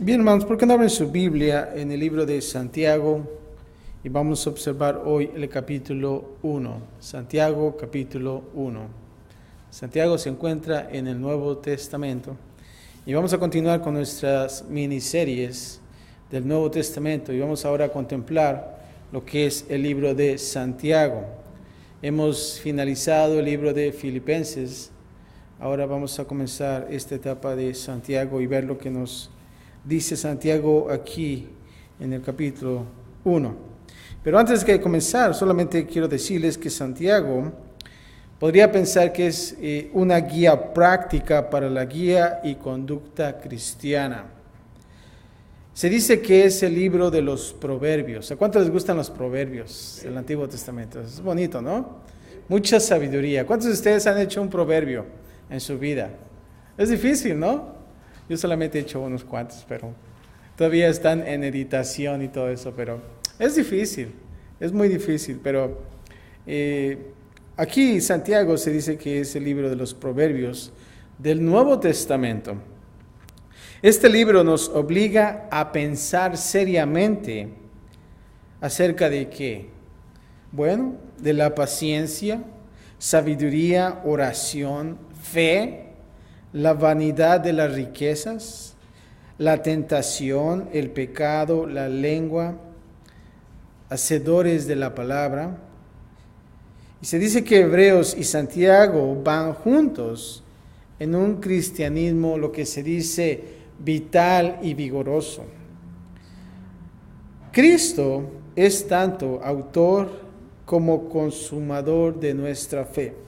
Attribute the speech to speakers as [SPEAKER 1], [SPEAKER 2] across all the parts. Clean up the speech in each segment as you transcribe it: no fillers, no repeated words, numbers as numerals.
[SPEAKER 1] Bien, hermanos, ¿por qué no abren su Biblia en el libro de Santiago? Y vamos a observar hoy el capítulo 1. Santiago, capítulo 1. Santiago se encuentra en el Nuevo Testamento. Y vamos a continuar con nuestras miniseries del Nuevo Testamento. Y vamos ahora a contemplar lo que es el libro de Santiago. Hemos finalizado el libro de Filipenses. Ahora vamos a comenzar esta etapa de Santiago y ver lo que nos dice Santiago aquí en el capítulo 1. Pero antes de comenzar, solamente quiero decirles que Santiago podría pensar que es una guía práctica para la guía y conducta cristiana. Se dice que es el libro de los proverbios. ¿A cuántos les gustan los proverbios del Antiguo Testamento? Es bonito, ¿no? Mucha sabiduría. ¿Cuántos de ustedes han hecho un proverbio en su vida? Es difícil, ¿no? Yo solamente he hecho unos cuantos, pero todavía están en editación y todo eso, pero es difícil, es muy difícil, pero aquí Santiago se dice que es el libro de los proverbios del Nuevo Testamento. Este libro nos obliga a pensar seriamente acerca de ¿qué? Bueno, de la paciencia, sabiduría, oración, fe, la vanidad de las riquezas, la tentación, el pecado, la lengua, hacedores de la palabra. Y se dice que Hebreos y Santiago van juntos en un cristianismo, lo que se dice, vital y vigoroso. Cristo es tanto autor como consumador de nuestra fe.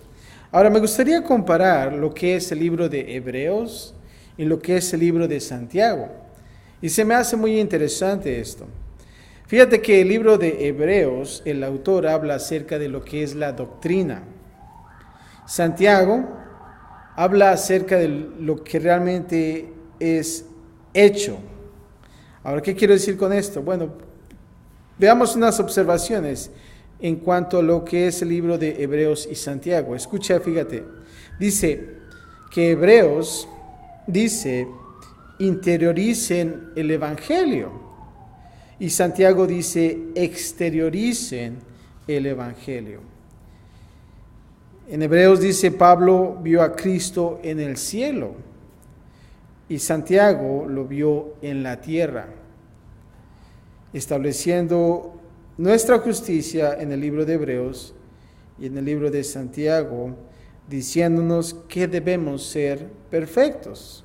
[SPEAKER 1] Ahora, me gustaría comparar lo que es el libro de Hebreos y lo que es el libro de Santiago. Y se me hace muy interesante esto. Fíjate que el libro de Hebreos, el autor habla acerca de lo que es la doctrina. Santiago habla acerca de lo que realmente es hecho. Ahora, ¿qué quiero decir con esto? Bueno, veamos unas observaciones en cuanto a lo que es el libro de Hebreos y Santiago. Escucha, fíjate. Dice que Hebreos dice, interioricen el Evangelio. Y Santiago dice, exterioricen el Evangelio. En Hebreos dice, Pablo vio a Cristo en el cielo. Y Santiago lo vio en la tierra, estableciendo nuestra justicia en el libro de Hebreos y en el libro de Santiago, diciéndonos que debemos ser perfectos.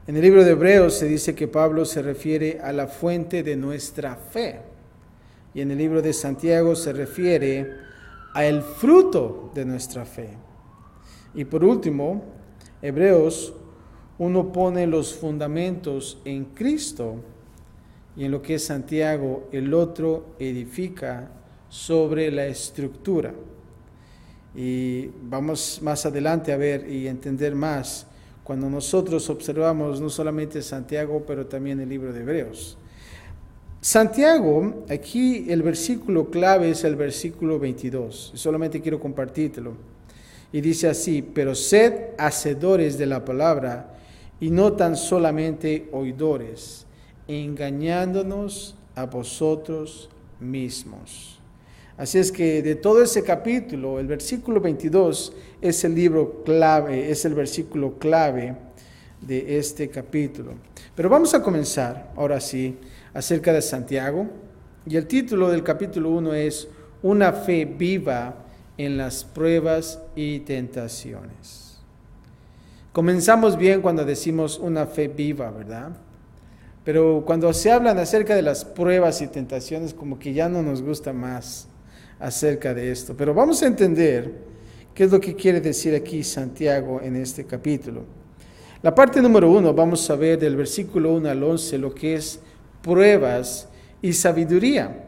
[SPEAKER 1] En el libro de Hebreos se dice que Pablo se refiere a la fuente de nuestra fe. Y en el libro de Santiago se refiere al fruto de nuestra fe. Y por último, Hebreos, uno pone los fundamentos en Cristo, y en lo que es Santiago, el otro edifica sobre la estructura. Y vamos más adelante a ver y entender más cuando nosotros observamos no solamente Santiago, pero también el libro de Hebreos. Santiago, aquí el versículo clave es el versículo 22. Solamente quiero compartírtelo. Y dice así, pero sed hacedores de la palabra y no tan solamente oidores, engañándonos a vosotros mismos. Así es que de todo ese capítulo, el versículo 22 es el libro clave, es el versículo clave de este capítulo. Pero vamos a comenzar, ahora sí, acerca de Santiago. Y el título del capítulo 1 es Una fe viva en las pruebas y tentaciones. Comenzamos bien cuando decimos una fe viva, ¿verdad? Pero cuando se hablan acerca de las pruebas y tentaciones, como que ya no nos gusta más acerca de esto. Pero vamos a entender qué es lo que quiere decir aquí Santiago en este capítulo. La parte número 1, vamos a ver del versículo 1 al 11, lo que es pruebas y sabiduría.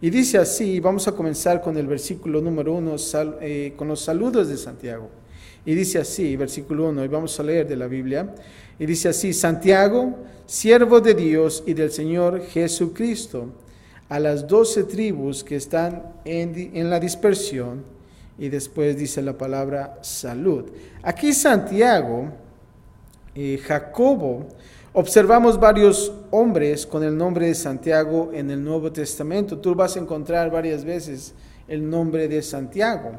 [SPEAKER 1] Y dice así, vamos a comenzar con el versículo número 1, con los saludos de Santiago. Y dice así, versículo 1, y vamos a leer de la Biblia. Y dice así, Santiago, siervo de Dios y del Señor Jesucristo, a las 12 tribus que están en la dispersión. Y después dice la palabra salud. Aquí Santiago, Jacobo, Observamos varios hombres con el nombre de Santiago en el Nuevo Testamento. Tú vas a encontrar varias veces el nombre de Santiago.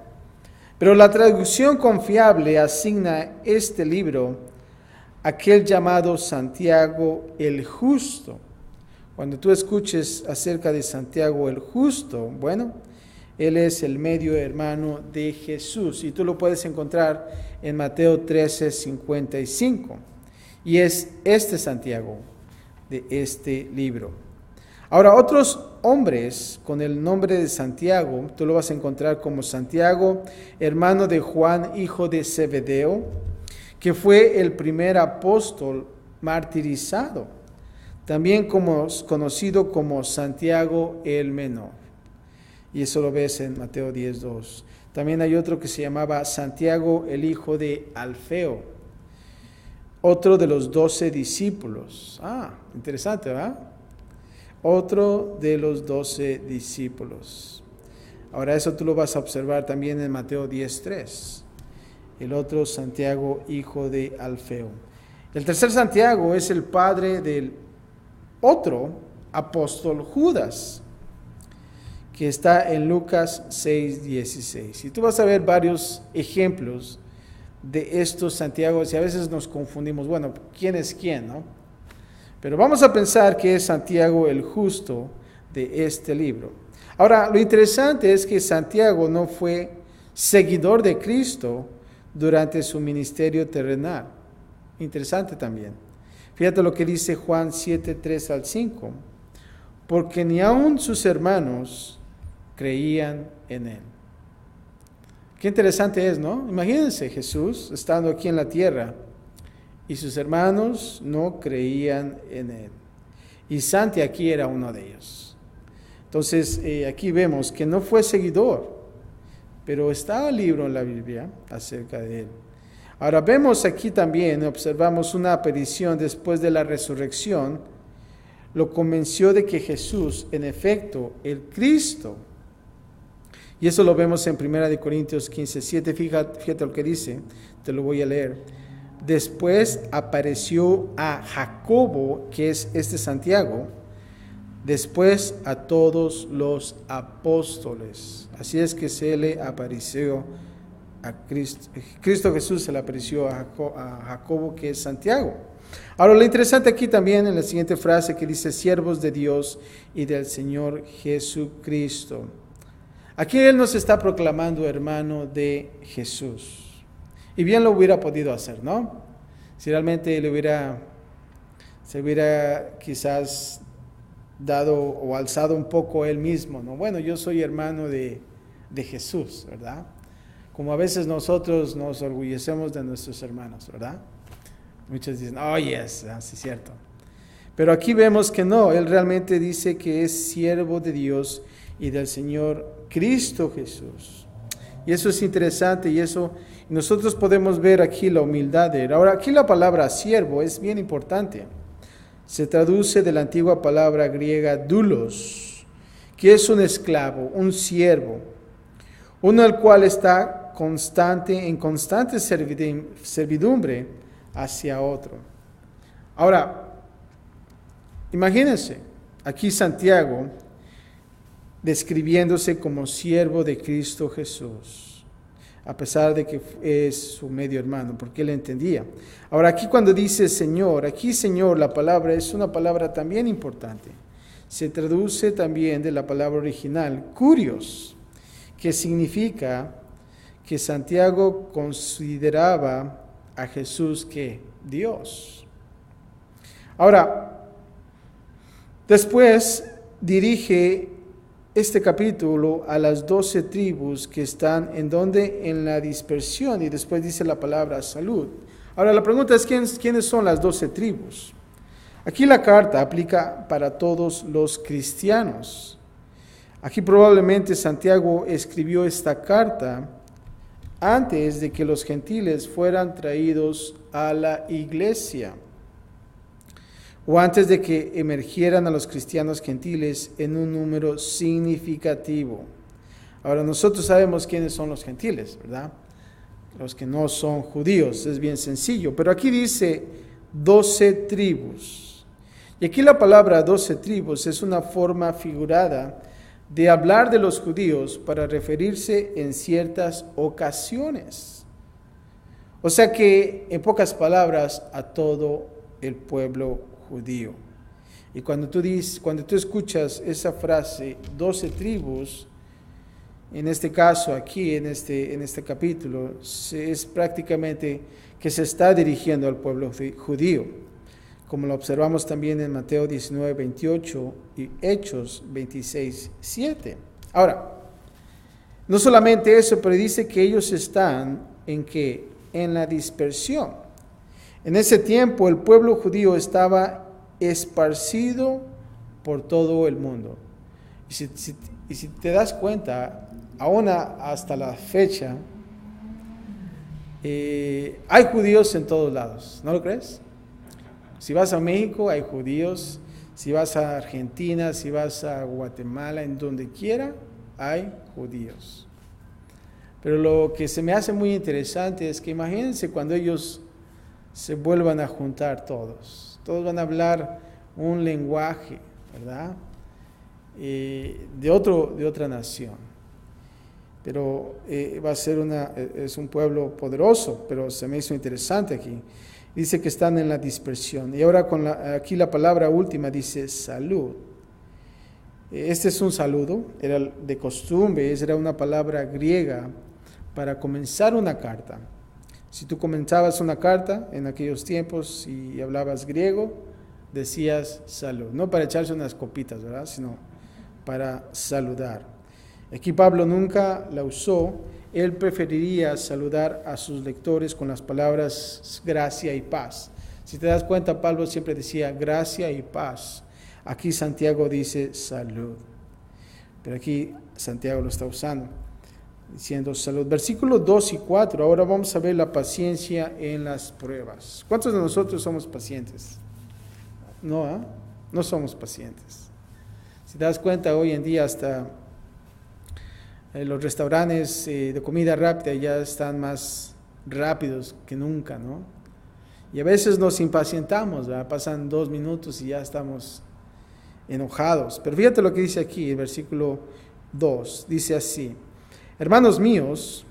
[SPEAKER 1] Pero la traducción confiable asigna este libro a aquel llamado Santiago el Justo. Cuando tú escuches acerca de Santiago el Justo, bueno, él es el medio hermano de Jesús. Y tú lo puedes encontrar en Mateo 13:55. Y es este Santiago de este libro. Ahora, otros hombres con el nombre de Santiago, tú lo vas a encontrar como Santiago, hermano de Juan, hijo de Zebedeo, que fue el primer apóstol martirizado, también conocido como Santiago el Menor. Y eso lo ves en Mateo 10:2. También hay otro que se llamaba Santiago el hijo de Alfeo, otro de los 12 discípulos. Interesante, ¿verdad? Otro de los 12 discípulos. Ahora eso tú lo vas a observar también en Mateo 10:3. El otro Santiago, hijo de Alfeo. El tercer Santiago es el padre del otro apóstol Judas, que está en Lucas 6:16. Y tú vas a ver varios ejemplos de estos Santiagos y a veces nos confundimos. Bueno, ¿quién es quién, no? Pero vamos a pensar que es Santiago el Justo de este libro. Ahora, lo interesante es que Santiago no fue seguidor de Cristo durante su ministerio terrenal. Interesante también. Fíjate lo que dice Juan 7:3-5. Porque ni aun sus hermanos creían en él. Qué interesante es, ¿no? Imagínense Jesús estando aquí en la tierra y sus hermanos no creían en él. Y Santi aquí era uno de ellos. Entonces, aquí vemos que no fue seguidor, pero está el libro en la Biblia acerca de él. Ahora vemos aquí también, observamos una aparición después de la resurrección, lo convenció de que Jesús, en efecto, el Cristo, y eso lo vemos en 1 Corintios 15:7, fíjate lo que dice, te lo voy a leer. Después apareció a Jacobo, que es este Santiago, después a todos los apóstoles. Así es que se le apareció a Cristo Jesús, se le apareció a Jacobo, que es Santiago. Ahora, lo interesante aquí también en la siguiente frase que dice, siervos de Dios y del Señor Jesucristo. Aquí Él nos está proclamando hermano de Jesús. Y bien lo hubiera podido hacer, ¿no? Si realmente se hubiera quizás dado o alzado un poco Él mismo, ¿no? Bueno, yo soy hermano de Jesús, ¿verdad? Como a veces nosotros nos orgullecemos de nuestros hermanos, ¿verdad? Muchos dicen, oh, yes, sí es cierto. Pero aquí vemos que no, Él realmente dice que es siervo de Dios y del Señor Cristo Jesús. Y eso es interesante y nosotros podemos ver aquí la humildad de Él. Ahora, aquí la palabra siervo es bien importante. Se traduce de la antigua palabra griega doulos, que es un esclavo, un siervo, uno al cual está en constante servidumbre hacia otro. Ahora, imagínense, aquí Santiago describiéndose como siervo de Cristo Jesús, a pesar de que es su medio hermano, porque él entendía. Ahora, aquí cuando dice Señor, aquí Señor, la palabra es una palabra también importante. Se traduce también de la palabra original, kurios, que significa que Santiago consideraba a Jesús que Dios. Ahora, después dirige este capítulo a las 12 tribus que están en la dispersión, y después dice la palabra salud. Ahora la pregunta es, ¿quiénes son las 12 tribus? Aquí la carta aplica para todos los cristianos. Aquí probablemente Santiago escribió esta carta antes de que los gentiles fueran traídos a la iglesia, o antes de que emergieran a los cristianos gentiles en un número significativo. Ahora, nosotros sabemos quiénes son los gentiles, ¿verdad? Los que no son judíos, es bien sencillo. Pero aquí dice 12 tribus. Y aquí la palabra 12 tribus es una forma figurada de hablar de los judíos para referirse en ciertas ocasiones. O sea que, en pocas palabras, a todo el pueblo judío. Y cuando tú escuchas esa frase, 12 tribus, en este caso aquí, en este capítulo, es prácticamente que se está dirigiendo al pueblo judío, como lo observamos también en Mateo 19, 28 y Hechos 26, 7. Ahora, no solamente eso, pero dice que ellos están ¿en qué? En la dispersión. En ese tiempo el pueblo judío estaba esparcido por todo el mundo. Y si te das cuenta, aún hasta la fecha, hay judíos en todos lados, ¿no lo crees? Si vas a México, hay judíos. Si vas a Argentina, si vas a Guatemala, en donde quiera, hay judíos. Pero lo que se me hace muy interesante es que imagínense cuando ellos se vuelvan a juntar todos. Todos van a hablar un lenguaje, ¿verdad? De otra nación. Pero va a ser es un pueblo poderoso, pero se me hizo interesante aquí. Dice que están en la dispersión. Y ahora aquí la palabra última dice salud. Este es un saludo, era de costumbre, era una palabra griega para comenzar una carta. Si tú comenzabas una carta en aquellos tiempos y hablabas griego, decías salud. No para echarse unas copitas, ¿verdad? Sino para saludar. Aquí Pablo nunca la usó. Él preferiría saludar a sus lectores con las palabras gracia y paz. Si te das cuenta, Pablo siempre decía gracia y paz. Aquí Santiago dice salud. Pero aquí Santiago lo está usando, diciendo salud. Versículos 2 y 4. Ahora vamos a ver la paciencia en las pruebas. ¿Cuántos de nosotros somos pacientes? No, no somos pacientes. Si te das cuenta, hoy en día hasta los restaurantes de comida rápida ya están más rápidos que nunca, ¿no? Y a veces nos impacientamos, ¿verdad? Pasan 2 minutos y ya estamos enojados. Pero fíjate lo que dice aquí, el versículo 2. Dice así: hermanos míos,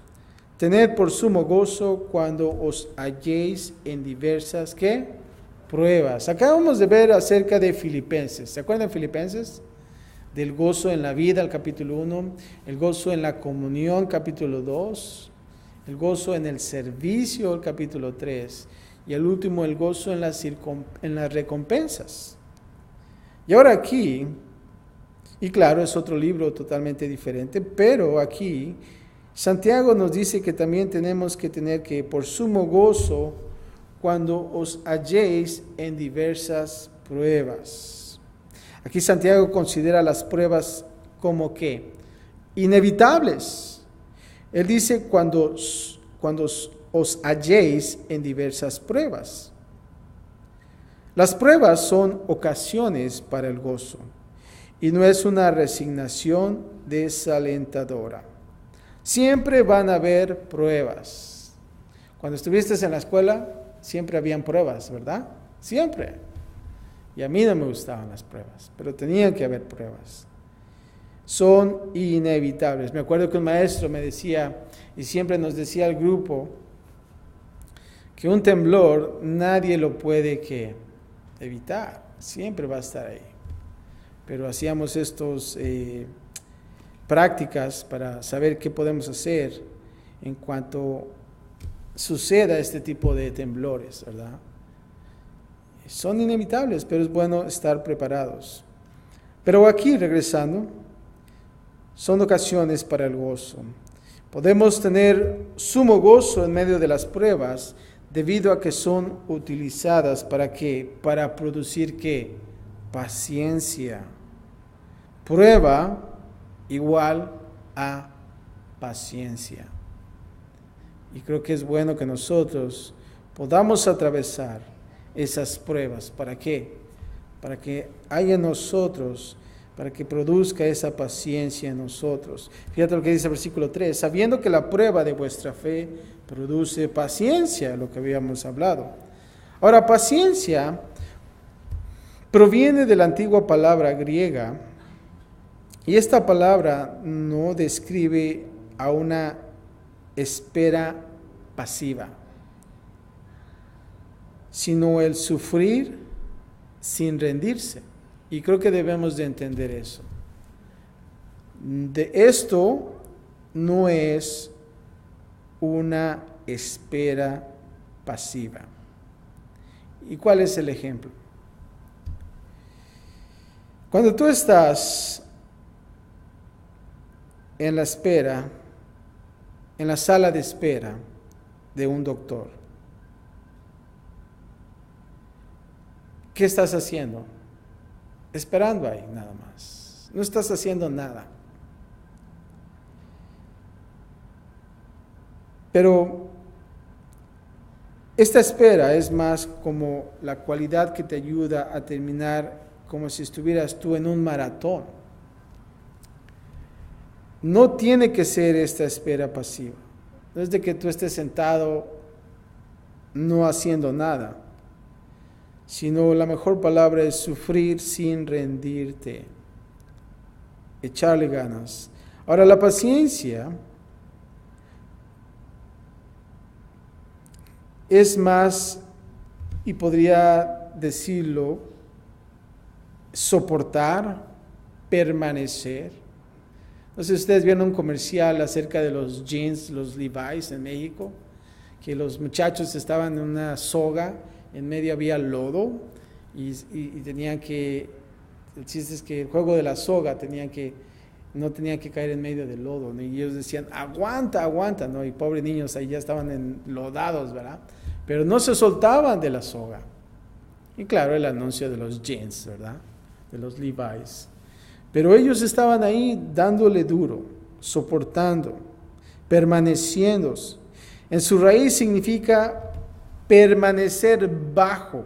[SPEAKER 1] tened por sumo gozo cuando os halléis en diversas, ¿qué? Pruebas. Acabamos de ver acerca de Filipenses. ¿Se acuerdan de Filipenses? Del gozo en la vida, el capítulo 1, el gozo en la comunión, capítulo 2, el gozo en el servicio, el capítulo 3, y el último, el gozo en las recompensas. Y ahora aquí, y claro, es otro libro totalmente diferente, pero aquí Santiago nos dice que también tenemos que tener que por sumo gozo cuando os halléis en diversas pruebas. Aquí Santiago considera las pruebas como que inevitables. Él dice cuando os halléis en diversas pruebas. Las pruebas son ocasiones para el gozo y no es una resignación desalentadora. Siempre van a haber pruebas. Cuando estuviste en la escuela, siempre habían pruebas, ¿verdad? Siempre. Y a mí no me gustaban las pruebas, pero tenían que haber pruebas. Son inevitables. Me acuerdo que un maestro me decía, y siempre nos decía al grupo, que un temblor nadie lo puede evitar. Siempre va a estar ahí. Pero hacíamos estos prácticas para saber qué podemos hacer en cuanto suceda este tipo de temblores, ¿verdad? Son inevitables, pero es bueno estar preparados. Pero aquí, regresando, son ocasiones para el gozo. Podemos tener sumo gozo en medio de las pruebas debido a que son utilizadas ¿para qué? Para producir ¿qué? Paciencia. Prueba igual a paciencia. Y creo que es bueno que nosotros podamos atravesar esas pruebas. ¿Para qué? Para que haya en nosotros, para que produzca esa paciencia en nosotros. Fíjate lo que dice el versículo 3, sabiendo que la prueba de vuestra fe produce paciencia, lo que habíamos hablado. Ahora, paciencia proviene de la antigua palabra griega, y esta palabra no describe a una espera pasiva, sino el sufrir sin rendirse. Y creo que debemos de entender eso. De esto no es una espera pasiva. ¿Y cuál es el ejemplo? Cuando tú estás en la espera, en la sala de espera de un doctor, ¿qué estás haciendo? Esperando ahí nada más. No estás haciendo nada. Pero esta espera es más como la cualidad que te ayuda a terminar como si estuvieras tú en un maratón. No tiene que ser esta espera pasiva. No es de que tú estés sentado no haciendo nada, sino la mejor palabra es sufrir sin rendirte, echarle ganas. Ahora, la paciencia es más, y podría decirlo, soportar, permanecer. No sé si ustedes vieron un comercial acerca de los jeans, los Levi's en México, que los muchachos estaban en una soga, en medio había lodo y tenían que, el chiste es que el juego de la soga no tenían que caer en medio del lodo, ¿no? Y ellos decían, aguanta, aguanta, ¿no? Y pobres niños ahí ya estaban enlodados, ¿verdad? Pero no se soltaban de la soga. Y claro, el anuncio de los jeans, ¿verdad? De los Levi's. Pero ellos estaban ahí dándole duro, soportando, permaneciendo. En su raíz significa permanecer bajo.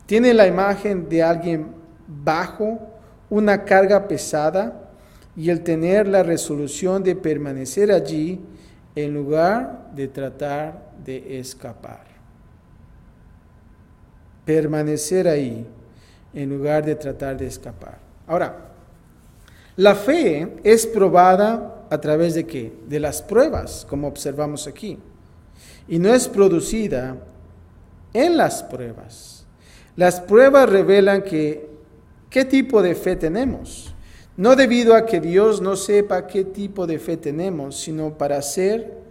[SPEAKER 1] Tiene la imagen de alguien bajo, una carga pesada, y el tener la resolución de permanecer allí en lugar de tratar de escapar. Permanecer ahí en lugar de tratar de escapar. Ahora, la fe es probada a través de ¿qué? De las pruebas, como observamos aquí. Y no es producida en las pruebas. Las pruebas revelan qué tipo de fe tenemos. No debido a que Dios no sepa qué tipo de fe tenemos, sino para hacer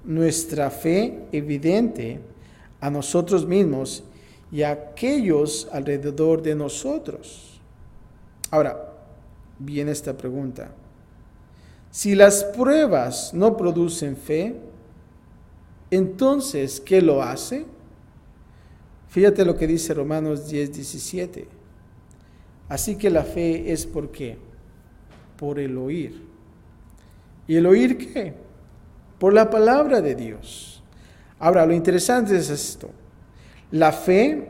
[SPEAKER 1] nuestra fe evidente a nosotros mismos y a aquellos alrededor de nosotros. Ahora, viene esta pregunta. Si las pruebas no producen fe, entonces, ¿qué lo hace? Fíjate lo que dice Romanos 10:17. Así que la fe es ¿por qué? Por el oír. ¿Y el oír qué? Por la palabra de Dios. Ahora, lo interesante es esto. La fe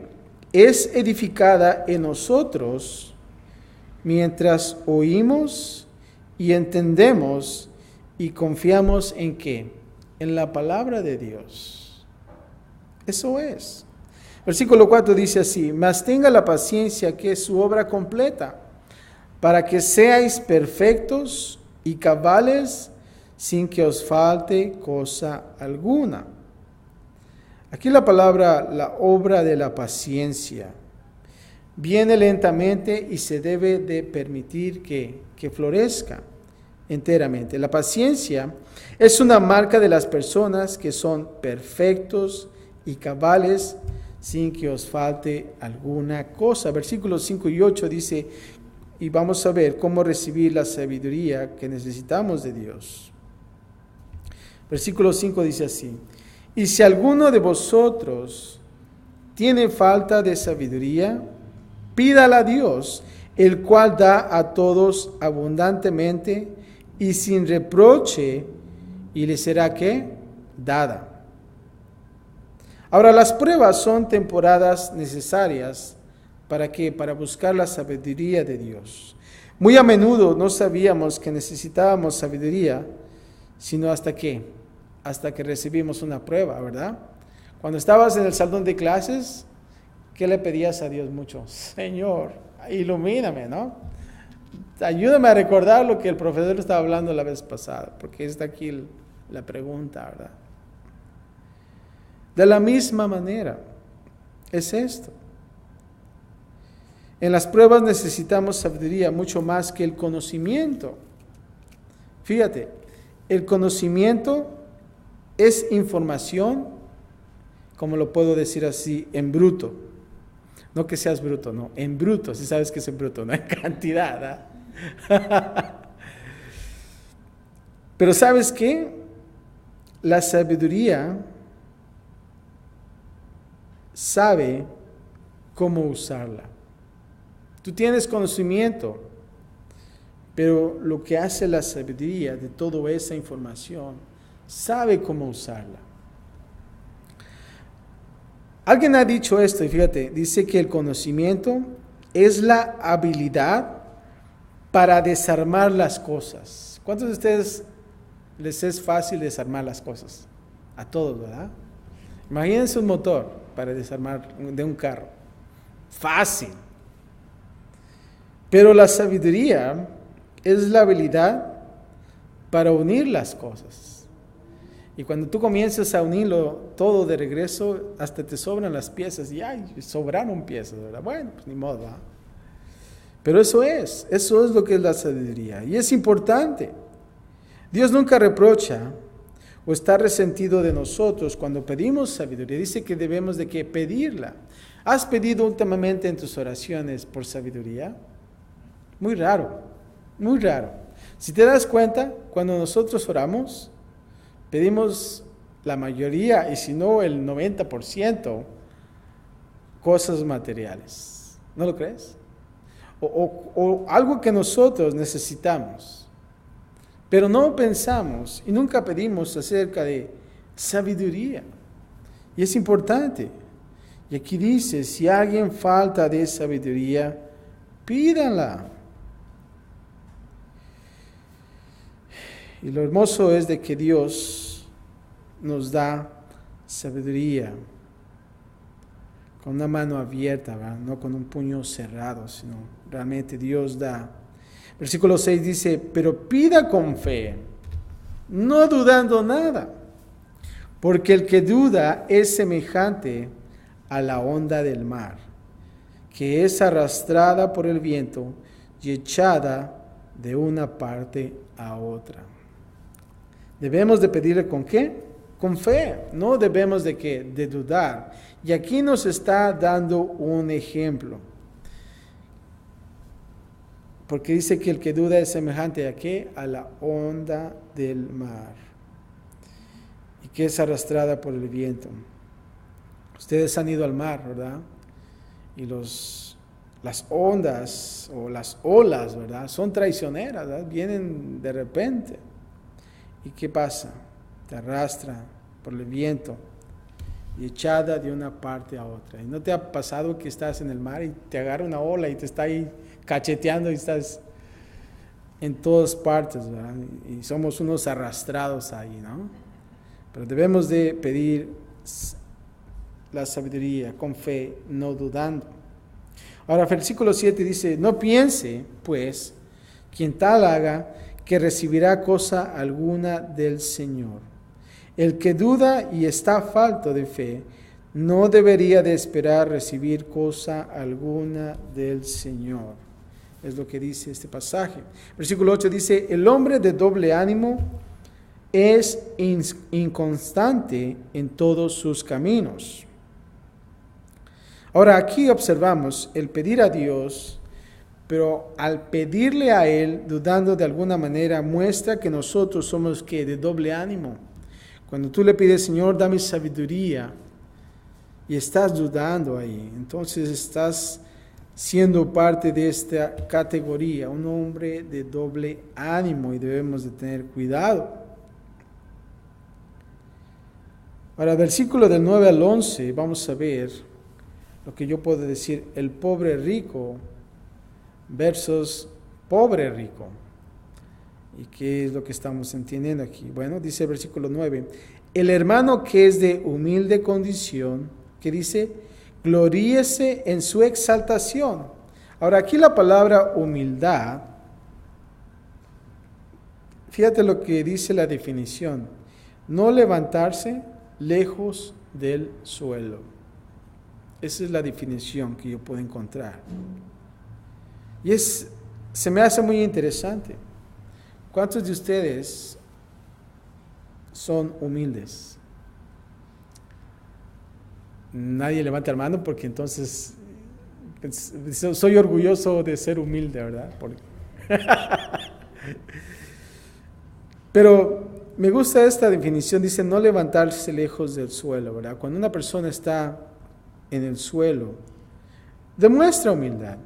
[SPEAKER 1] es edificada en nosotros mientras oímos y entendemos y confiamos en ¿qué? En la palabra de Dios. Eso es. Versículo 4 dice así: mas tenga la paciencia que es su obra completa, para que seáis perfectos y cabales sin que os falte cosa alguna. Aquí la palabra, la obra de la paciencia, viene lentamente y se debe de permitir que florezca enteramente. La paciencia es una marca de las personas que son perfectos y cabales sin que os falte alguna cosa. Versículos 5 y 8 dice, y vamos a ver cómo recibir la sabiduría que necesitamos de Dios. Versículo 5 dice así: y si alguno de vosotros tiene falta de sabiduría, pídala a Dios, el cual da a todos abundantemente y sin reproche, y le será ¿qué? Dada. Ahora, las pruebas son temporadas necesarias ¿para qué? Para buscar la sabiduría de Dios. Muy a menudo no sabíamos que necesitábamos sabiduría, sino hasta que recibimos una prueba, ¿verdad? Cuando estabas en el salón de clases, ¿qué le pedías a Dios mucho? Señor, ilumíname, ¿no? Ayúdame a recordar lo que el profesor estaba hablando la vez pasada, porque está aquí la pregunta, ¿verdad? De la misma manera, es esto. En las pruebas necesitamos sabiduría mucho más que el conocimiento. Fíjate, el conocimiento es información, como lo puedo decir así, en bruto. No que seas bruto, no, en bruto, si sabes que es en bruto, no en cantidad. Pero ¿sabes qué? La sabiduría sabe cómo usarla. Tú tienes conocimiento, pero lo que hace la sabiduría de toda esa información, sabe cómo usarla. Alguien ha dicho esto, y fíjate, dice que el conocimiento es la habilidad para desarmar las cosas. ¿Cuántos de ustedes les es fácil desarmar las cosas? A todos, ¿verdad? Imagínense un motor para desarmar de un carro. Fácil. Pero la sabiduría es la habilidad para unir las cosas. Y cuando tú comienzas a unirlo todo de regreso, hasta te sobran las piezas. Y ay, sobraron piezas, ¿verdad? Bueno, pues ni modo, ¿verdad? Pero eso es lo que es la sabiduría. Y es importante. Dios nunca reprocha o está resentido de nosotros cuando pedimos sabiduría. Dice que debemos de que pedirla. ¿Has pedido últimamente en tus oraciones por sabiduría? Muy raro, muy raro. Si te das cuenta, cuando nosotros oramos, pedimos la mayoría, y si no el 90%, cosas materiales. ¿No lo crees? O algo que nosotros necesitamos. Pero no pensamos y nunca pedimos acerca de sabiduría. Y es importante. Y aquí dice, si alguien falta de sabiduría, pídanla. Y lo hermoso es de que Dios nos da sabiduría con una mano abierta, ¿verdad? No con un puño cerrado, sino realmente Dios da. Versículo 6 dice, pero pida con fe, no dudando nada, porque el que duda es semejante a la onda del mar, que es arrastrada por el viento y echada de una parte a otra. Debemos de pedirle ¿con qué? Con fe, no debemos de dudar. Y aquí nos está dando un ejemplo. Porque dice que el que duda es semejante ¿a qué? A la onda del mar. Y que es arrastrada por el viento. Ustedes han ido al mar, ¿verdad? Y las ondas o las olas, ¿verdad? Son traicioneras, ¿verdad? Vienen de repente. ¿Y qué pasa? Te arrastra por el viento y echada de una parte a otra. ¿Y no te ha pasado que estás en el mar y te agarra una ola y te está ahí cacheteando y estás en todas partes, ¿verdad? Y somos unos arrastrados ahí, ¿no? Pero debemos de pedir la sabiduría con fe, no dudando. Ahora, versículo 7 dice, no piense, pues, quien tal haga, que recibirá cosa alguna del Señor. El que duda y está falto de fe, no debería de esperar recibir cosa alguna del Señor. Es lo que dice este pasaje. Versículo 8 dice, el hombre de doble ánimo es inconstante en todos sus caminos. Ahora aquí observamos el pedir a Dios, pero al pedirle a Él, dudando de alguna manera, muestra que nosotros somos ¿qué? De doble ánimo. Cuando tú le pides, Señor, dame sabiduría, y estás dudando ahí, entonces estás siendo parte de esta categoría, un hombre de doble ánimo, y debemos de tener cuidado. Ahora, versículo del 9 al 11, vamos a ver lo que yo puedo decir, el pobre rico versus pobre rico. ¿Y qué es lo que estamos entendiendo aquí? Bueno, dice el versículo 9, el hermano que es de humilde condición, que dice, gloríese en su exaltación. Ahora aquí la palabra humildad, fíjate lo que dice la definición, no levantarse lejos del suelo. Esa es la definición que yo puedo encontrar. Y se me hace muy interesante. ¿Cuántos de ustedes son humildes? Nadie levanta la mano porque entonces soy orgulloso de ser humilde, ¿verdad? Pero me gusta esta definición, dice no levantarse lejos del suelo, ¿verdad? Cuando una persona está en el suelo, demuestra humildad.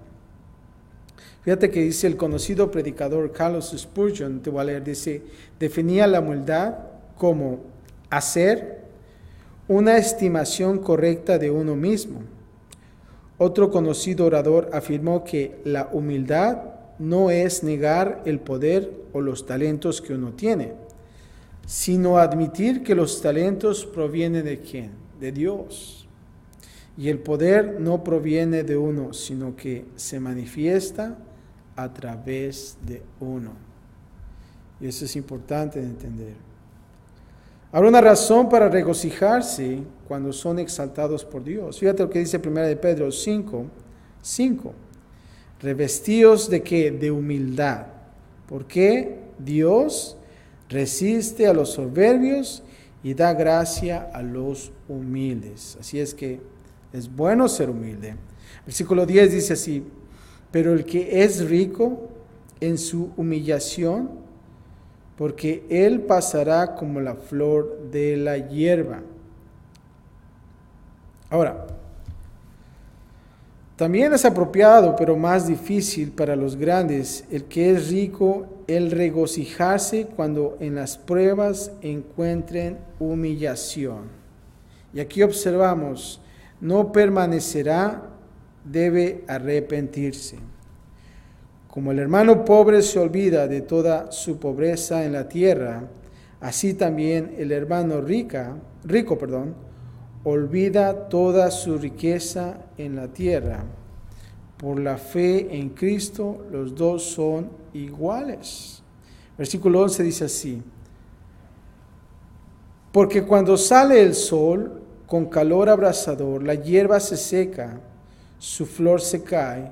[SPEAKER 1] Fíjate que dice el conocido predicador Carlos Spurgeon, te voy a leer, dice, definía la humildad como hacer una estimación correcta de uno mismo. Otro conocido orador afirmó que la humildad no es negar el poder o los talentos que uno tiene, sino admitir que los talentos provienen de ¿quién? De Dios. Y el poder no proviene de uno, sino que se manifiesta a través de uno. Y eso es importante de entender. Habrá una razón para regocijarse cuando son exaltados por Dios. Fíjate lo que dice 1 de Pedro 5. Revestidos de ¿qué? De humildad. Porque Dios resiste a los soberbios y da gracia a los humildes. Así es que es bueno ser humilde. Versículo 10 dice así, pero el que es rico en su humillación, porque él pasará como la flor de la hierba. Ahora, también es apropiado, pero más difícil para los grandes, el que es rico, el regocijarse cuando en las pruebas encuentren humillación. Y aquí observamos, no permanecerá, debe arrepentirse. Como el hermano pobre se olvida de toda su pobreza en la tierra, así también el hermano rico, olvida toda su riqueza en la tierra. Por la fe en Cristo, los dos son iguales. Versículo 11 dice así, porque cuando sale el sol con calor abrasador, la hierba se seca, su flor se cae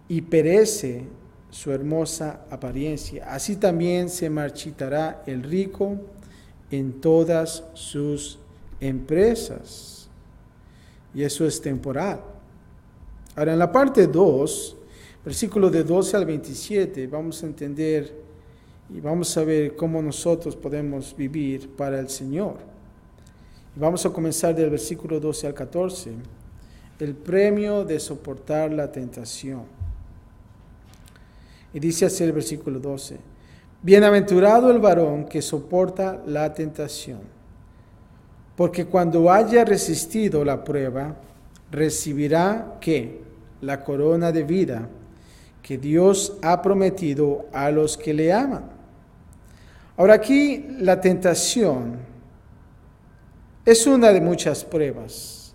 [SPEAKER 1] y perece su hermosa apariencia. Así también se marchitará el rico en todas sus empresas. Y eso es temporal. Ahora, en la parte 2, versículo de 12 al 27, vamos a entender y vamos a ver cómo nosotros podemos vivir para el Señor. Y vamos a comenzar del versículo 12 al 14. El premio de soportar la tentación. Y dice así el versículo 12. Bienaventurado el varón que soporta la tentación, porque cuando haya resistido la prueba, recibirá ¿qué? La corona de vida que Dios ha prometido a los que le aman. Ahora aquí la tentación es una de muchas pruebas,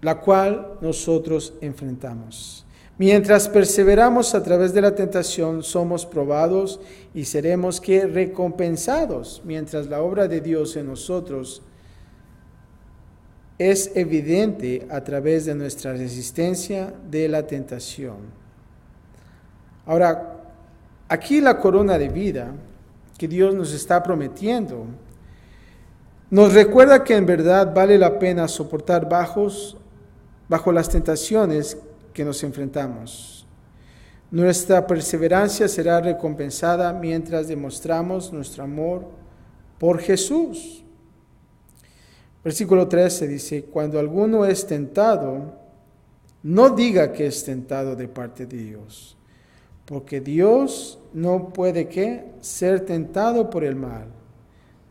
[SPEAKER 1] la cual nosotros enfrentamos. Mientras perseveramos a través de la tentación, somos probados y seremos ¿qué? Recompensados, mientras la obra de Dios en nosotros es evidente a través de nuestra resistencia de la tentación. Ahora, aquí la corona de vida que Dios nos está prometiendo nos recuerda que en verdad vale la pena soportar bajo las tentaciones que nos enfrentamos. Nuestra perseverancia será recompensada mientras demostramos nuestro amor por Jesús. Versículo 13 dice, cuando alguno es tentado, no diga que es tentado de parte de Dios, porque Dios no puede ¿qué? Ser tentado por el mal,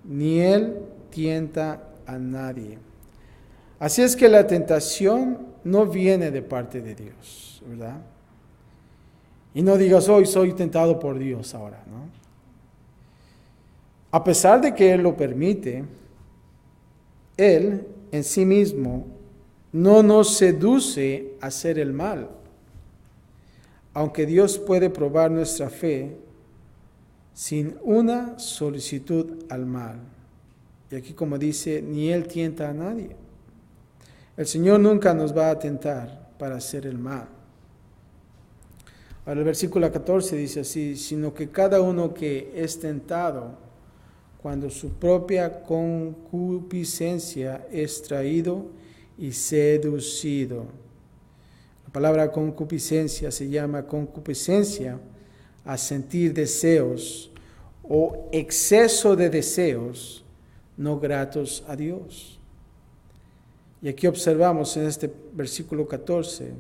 [SPEAKER 1] ni Él tienta a nadie. Así es que la tentación no viene de parte de Dios, ¿verdad? Y no digas, hoy soy tentado por Dios ahora, ¿no? A pesar de que Él lo permite, Él en sí mismo no nos seduce a hacer el mal. Aunque Dios puede probar nuestra fe sin una solicitud al mal. Y aquí como dice, ni Él tienta a nadie. El Señor nunca nos va a tentar para hacer el mal. Ahora el versículo 14 dice así, sino que cada uno que es tentado, cuando su propia concupiscencia es traído y seducido. La palabra concupiscencia se llama concupiscencia a sentir deseos o exceso de deseos no gratos a Dios. Y aquí observamos en este versículo 14,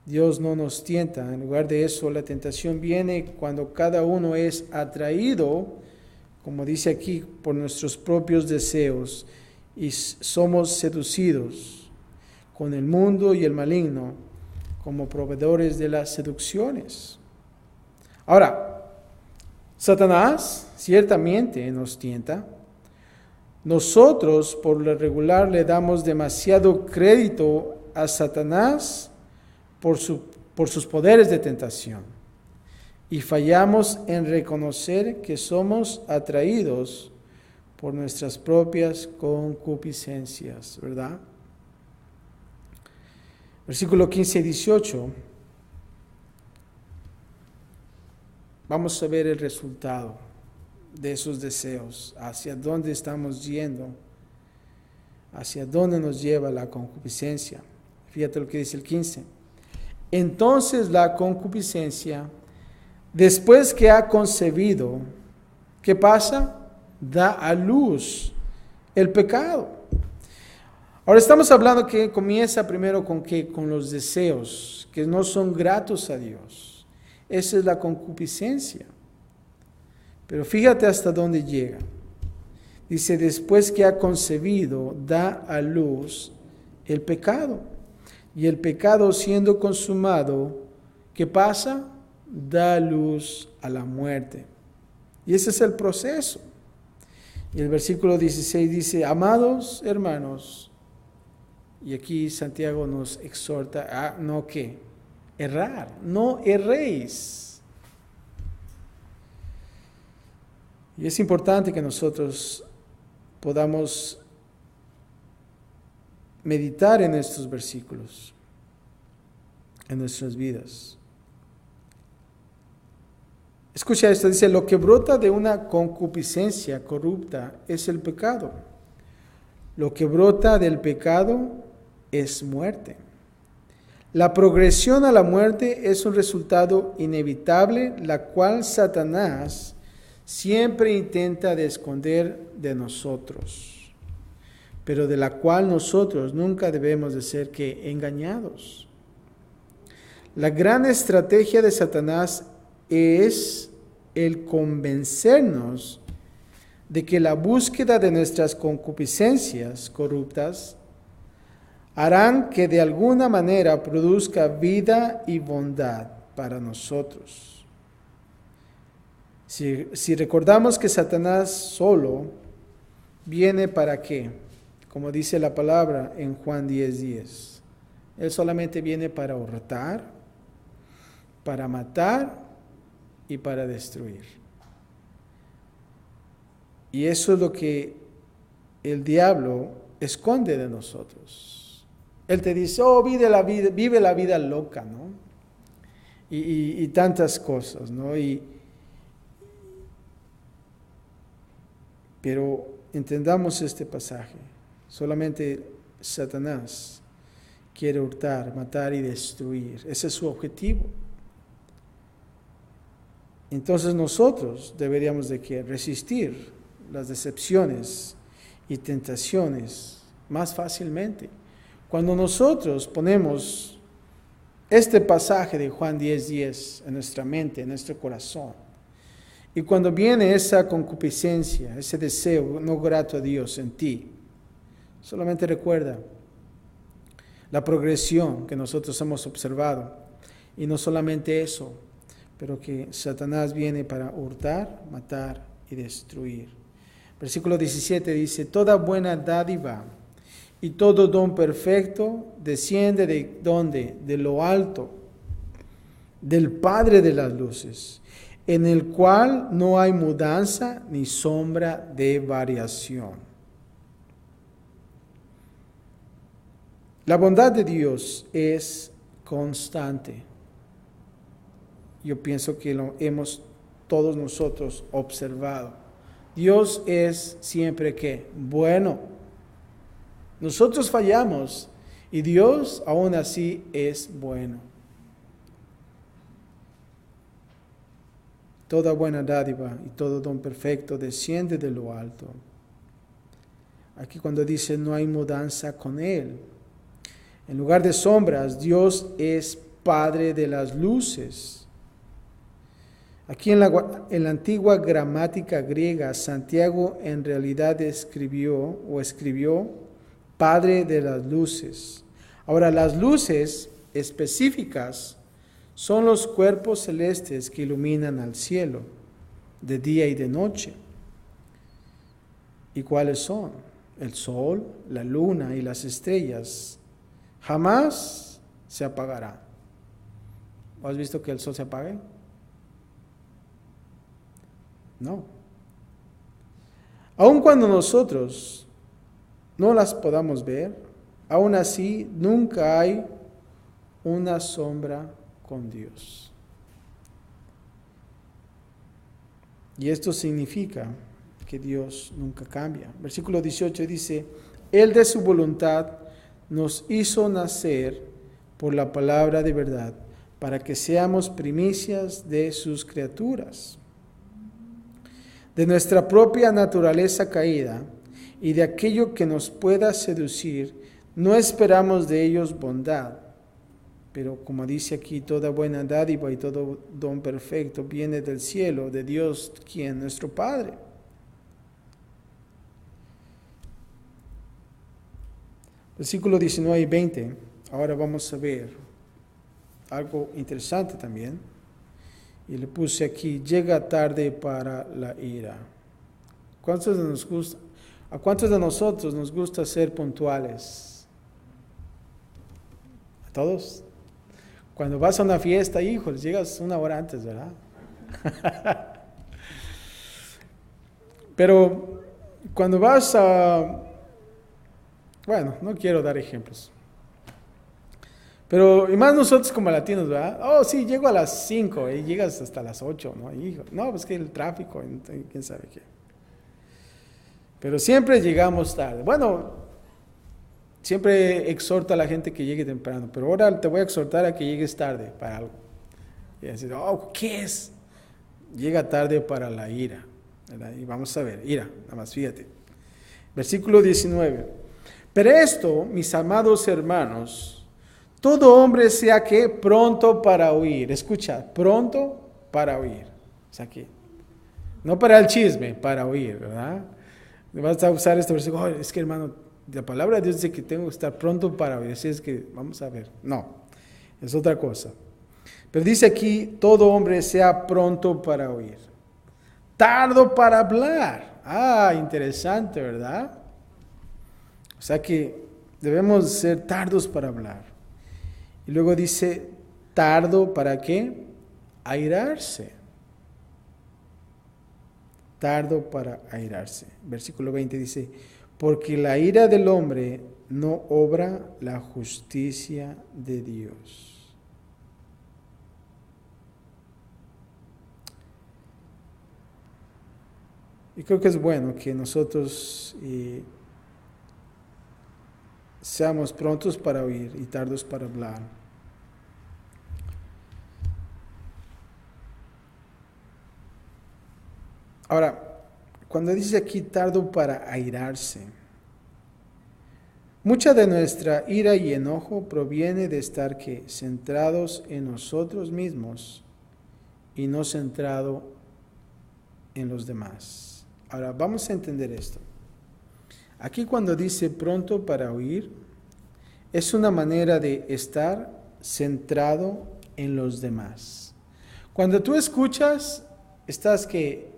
[SPEAKER 1] Dios no nos tienta, en lugar de eso la tentación viene cuando cada uno es atraído, como dice aquí, por nuestros propios deseos y somos seducidos con el mundo y el maligno como proveedores de las seducciones. Ahora, Satanás ciertamente nos tienta. Nosotros por lo regular le damos demasiado crédito a Satanás por sus poderes de tentación y fallamos en reconocer que somos atraídos por nuestras propias concupiscencias, ¿verdad? Versículo 15 y 18. Vamos a ver el resultado de esos deseos, hacia dónde estamos yendo, hacia dónde nos lleva la concupiscencia. Fíjate lo que dice el 15. Entonces la concupiscencia, después que ha concebido, ¿qué pasa? Da a luz el pecado. Ahora estamos hablando que comienza primero con ¿qué? Con los deseos que no son gratos a Dios. Esa es la concupiscencia. Pero fíjate hasta dónde llega. Dice, después que ha concebido, da a luz el pecado. Y el pecado siendo consumado, ¿qué pasa? Da luz a la muerte. Y ese es el proceso. Y el versículo 16 dice, amados hermanos, y aquí Santiago nos exhorta a no ¿qué? Errar, no erréis. Y es importante que nosotros podamos meditar en estos versículos, en nuestras vidas. Escucha esto, dice, lo que brota de una concupiscencia corrupta es el pecado. Lo que brota del pecado es muerte. La progresión a la muerte es un resultado inevitable, la cual Satanás siempre intenta de esconder de nosotros, pero de la cual nosotros nunca debemos de ser que engañados. La gran estrategia de Satanás es el convencernos de que la búsqueda de nuestras concupiscencias corruptas harán que de alguna manera produzca vida y bondad para nosotros. Si recordamos que Satanás solo viene para qué, como dice la palabra en Juan 10:10, él solamente viene para hurtar, para matar y para destruir. Y eso es lo que el diablo esconde de nosotros. Él te dice, oh, vive la vida loca, ¿no? Y tantas cosas, ¿no? Pero entendamos este pasaje. Solamente Satanás quiere hurtar, matar y destruir. Ese es su objetivo. Entonces nosotros deberíamos de que resistir las decepciones y tentaciones más fácilmente. Cuando nosotros ponemos este pasaje de Juan 10:10 en nuestra mente, en nuestro corazón, y cuando viene esa concupiscencia, ese deseo no grato a Dios en ti, solamente recuerda la progresión que nosotros hemos observado. Y no solamente eso, pero que Satanás viene para hurtar, matar y destruir. Versículo 17 dice, toda buena dádiva y todo don perfecto desciende de ¿dónde? De lo alto, del Padre de las luces, en el cual no hay mudanza ni sombra de variación. La bondad de Dios es constante. Yo pienso que lo hemos todos nosotros observado. Dios es siempre ¿qué? Bueno. Nosotros fallamos y Dios aún así es bueno. Toda buena dádiva y todo don perfecto desciende de lo alto. Aquí cuando dice no hay mudanza con Él. En lugar de sombras, Dios es Padre de las luces. Aquí en la antigua gramática griega, Santiago en realidad escribió Padre de las luces. Ahora, las luces específicas son los cuerpos celestes que iluminan al cielo de día y de noche. ¿Y cuáles son? El sol, la luna y las estrellas. Jamás se apagará. ¿Has visto que el sol se apague? No. Aun cuando nosotros no las podamos ver, aún así nunca hay una sombra con Dios. Y esto significa que Dios nunca cambia. Versículo 18 dice, Él de su voluntad nos hizo nacer por la palabra de verdad, para que seamos primicias de sus criaturas. De nuestra propia naturaleza caída y de aquello que nos pueda seducir, no esperamos de ellos bondad. Pero como dice aquí, toda buena dádiva y todo don perfecto viene del cielo, de Dios, quien nuestro Padre. Versículo 19 y 20. Ahora vamos a ver algo interesante también. Y le puse aquí, llega tarde para la ira. ¿A cuántos de nosotros nos gusta ser puntuales? ¿A todos? Cuando vas a una fiesta, híjoles, llegas una hora antes, ¿verdad? Pero cuando vas a... Bueno, no quiero dar ejemplos. Pero, y más nosotros como latinos, ¿verdad? Oh, sí, llego a las 5 y llegas hasta las 8, ¿no? Hijo, no, pues que el tráfico, quién sabe qué. Pero siempre llegamos tarde. Bueno, siempre exhorto a la gente que llegue temprano, pero ahora te voy a exhortar a que llegues tarde para algo. Y decir, oh, ¿qué es? Llega tarde para la ira, ¿verdad? Y vamos a ver, ira, nada más, fíjate. Versículo 19. Pero esto, mis amados hermanos, todo hombre sea que pronto para oír. Escucha, pronto para oír. O sea que, no para el chisme, para oír, ¿verdad? Vas a usar este versículo, oh, es que hermano, la palabra de Dios dice que tengo que estar pronto para oír. Así es que, vamos a ver. No, es otra cosa. Pero dice aquí, todo hombre sea pronto para oír. Tardo para hablar. Ah, interesante, ¿verdad? O sea que debemos ser tardos para hablar. Y luego dice, tardo para ¿qué? Airarse. Tardo para airarse. Versículo 20 dice, porque la ira del hombre no obra la justicia de Dios. Y creo que es bueno que nosotros seamos prontos para oír y tardos para hablar. Ahora, cuando dice aquí tardo para airarse, mucha de nuestra ira y enojo proviene de estar que centrados en nosotros mismos y no centrado en los demás. Ahora, vamos a entender esto. Aquí cuando dice pronto para oír, es una manera de estar centrado en los demás. Cuando tú escuchas, estás que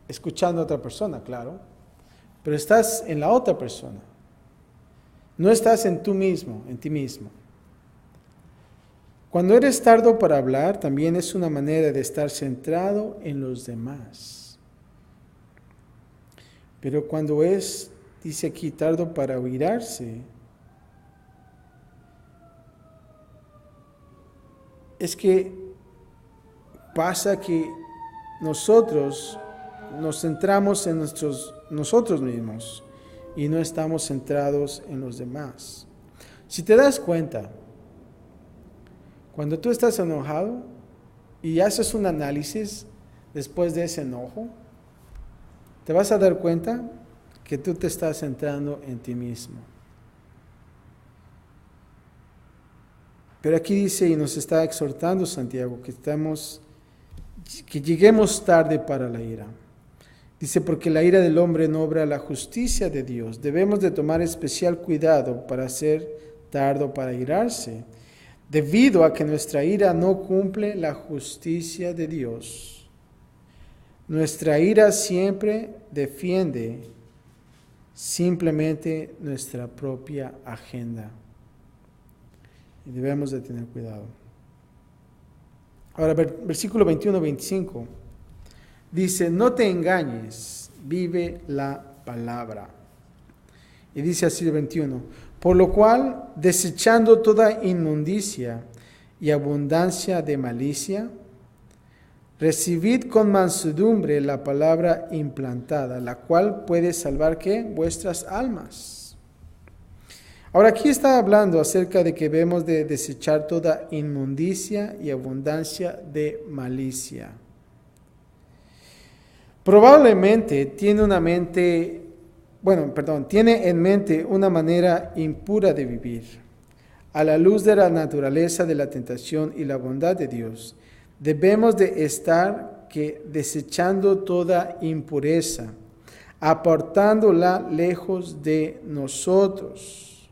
[SPEAKER 1] escuchando a otra persona, claro, pero estás en la otra persona. No estás en tú mismo, en ti mismo. Cuando eres tardo para hablar, también es una manera de estar centrado en los demás. Pero cuando dice aquí, tardo para oirarse, es que pasa que nosotros nos centramos en nosotros mismos y no estamos centrados en los demás. Si te das cuenta, cuando tú estás enojado y haces un análisis después de ese enojo, te vas a dar cuenta que tú te estás centrando en ti mismo. Pero aquí dice y nos está exhortando Santiago que lleguemos tarde para la ira. Dice, porque la ira del hombre no obra la justicia de Dios. Debemos de tomar especial cuidado para ser tardo para irarse, debido a que nuestra ira no cumple la justicia de Dios. Nuestra ira siempre defiende simplemente nuestra propia agenda. Y debemos de tener cuidado. Ahora, versículo 21-25. Dice, no te engañes, vive la palabra. Y dice así el 21, por lo cual, desechando toda inmundicia y abundancia de malicia, recibid con mansedumbre la palabra implantada, la cual puede salvar, ¿qué? Vuestras almas. Ahora aquí está hablando acerca de que debemos de desechar toda inmundicia y abundancia de malicia. Probablemente tiene en mente una manera impura de vivir. A la luz de la naturaleza de la tentación y la bondad de Dios, debemos de estar desechando toda impureza, apartándola lejos de nosotros.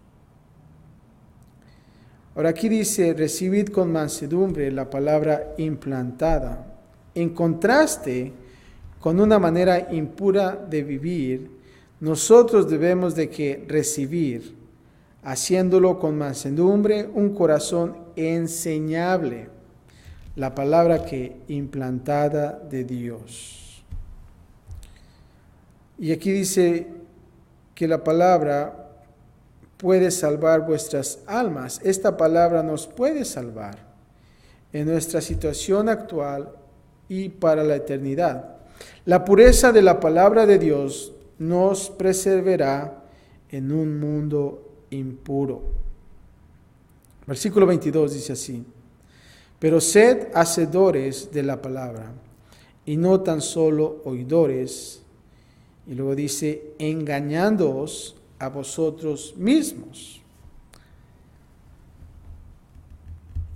[SPEAKER 1] Ahora aquí dice, recibid con mansedumbre la palabra implantada. En contraste con una manera impura de vivir, nosotros debemos de recibir, haciéndolo con mansedumbre, un corazón enseñable, la palabra implantada de Dios. Y aquí dice que la palabra puede salvar vuestras almas. Esta palabra nos puede salvar en nuestra situación actual y para la eternidad. La pureza de la palabra de Dios nos preservará en un mundo impuro. Versículo 22 dice así, pero sed hacedores de la palabra y no tan solo oidores. Y luego dice, engañándoos a vosotros mismos.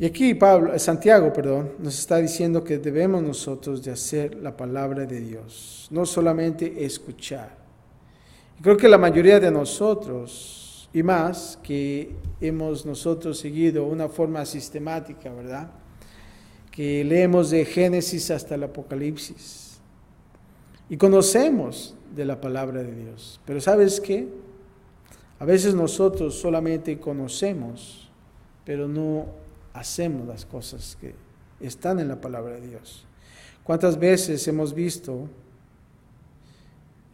[SPEAKER 1] Y aquí Santiago nos está diciendo que debemos nosotros de hacer la palabra de Dios, no solamente escuchar. Y creo que la mayoría de nosotros, y más, que hemos nosotros seguido una forma sistemática, ¿verdad? Que leemos de Génesis hasta el Apocalipsis. Y conocemos de la palabra de Dios. Pero ¿sabes qué? A veces nosotros solamente conocemos, pero no hacemos las cosas que están en la palabra de Dios. ¿Cuántas veces hemos visto